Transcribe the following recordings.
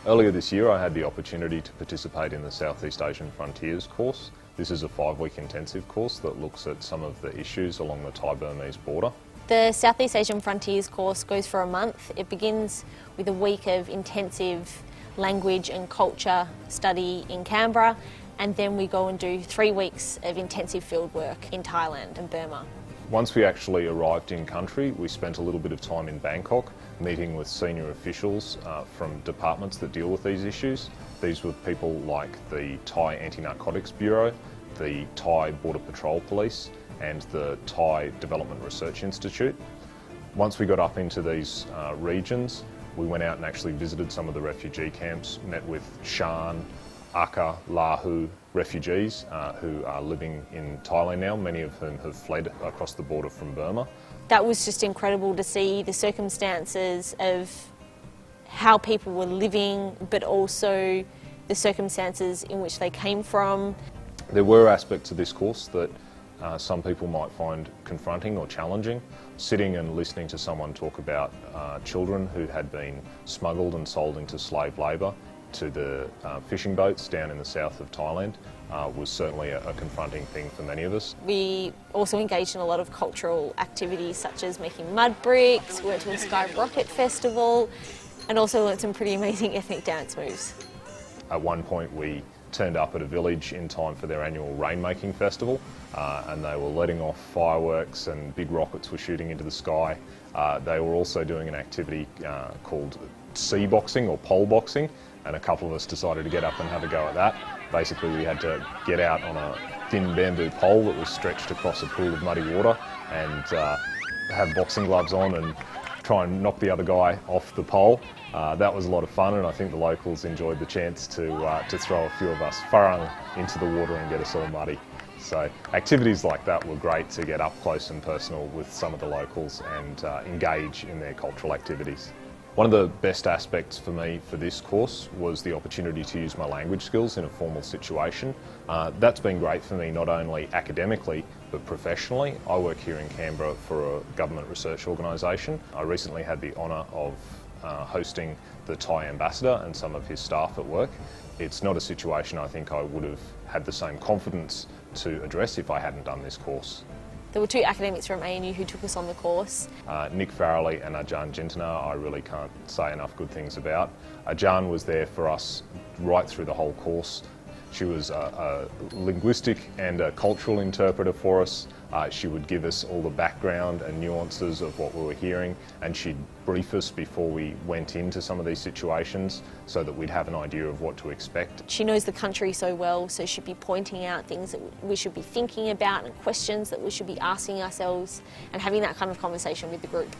Earlier this year I had the opportunity to participate in the Southeast Asian Frontiers course. This is a 5-week intensive course that looks at some of the issues along the Thai-Burmese border. The Southeast Asian Frontiers course goes for a month. It begins with a week of intensive language and culture study in Canberra, and then we go and do 3 weeks of intensive fieldwork in Thailand and Burma. Once we actually arrived in country, we spent a little bit of time in Bangkok meeting with senior officials from departments that deal with these issues. These were people like the Thai Anti-Narcotics Bureau, the Thai Border Patrol Police and the Thai Development Research Institute. Once we got up into these regions, we went out and actually visited some of the refugee camps, met with Shan, Aka, Lahu refugees who are living in Thailand now, many of whom have fled across the border from Burma. That was just incredible to see the circumstances of how people were living, but also the circumstances in which they came from. There were aspects of this course that some people might find confronting or challenging. Sitting and listening to someone talk about children who had been smuggled and sold into slave labour to the fishing boats down in the south of Thailand was certainly a confronting thing for many of us. We also engaged in a lot of cultural activities such as making mud bricks, we went to a Sky Rocket Festival and also learnt some pretty amazing ethnic dance moves. At one point we turned up at a village in time for their annual rainmaking festival and they were letting off fireworks and big rockets were shooting into the sky. They were also doing an activity called sea boxing or pole boxing, and a couple of us decided to get up and have a go at that. Basically we had to get out on a thin bamboo pole that was stretched across a pool of muddy water and have boxing gloves on and try and knock the other guy off the pole. That was a lot of fun, and I think the locals enjoyed the chance to throw a few of us farang into the water and get us all muddy. So activities like that were great to get up close and personal with some of the locals and engage in their cultural activities. One of the best aspects for me for this course was the opportunity to use my language skills in a formal situation. That's been great for me not only academically but professionally. I work here in Canberra for a government research organisation. I recently had the honour of hosting the Thai ambassador and some of his staff at work. It's not a situation I think I would have had the same confidence to address if I hadn't done this course. There were 2 academics from ANU who took us on the course. Nick Farrelly and Ajahn Jintana I really can't say enough good things about. Ajahn was there for us right through the whole course. She was a linguistic and a cultural interpreter for us. She would give us all the background and nuances of what we were hearing, and she'd brief us before we went into some of these situations so that we'd have an idea of what to expect. She knows the country so well, so she'd be pointing out things that we should be thinking about and questions that we should be asking ourselves and having that kind of conversation with the group.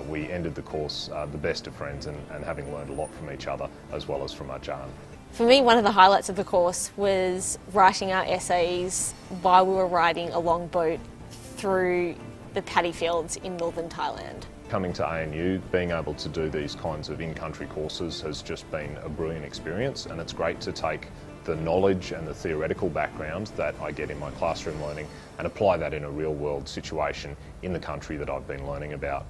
We ended the course the best of friends and having learned a lot from each other as well as from Ajahn. For me, one of the highlights of the course was writing our essays while we were riding a longboat through the paddy fields in northern Thailand. Coming to ANU, being able to do these kinds of in-country courses has just been a brilliant experience, and it's great to take the knowledge and the theoretical background that I get in my classroom learning and apply that in a real-world situation in the country that I've been learning about.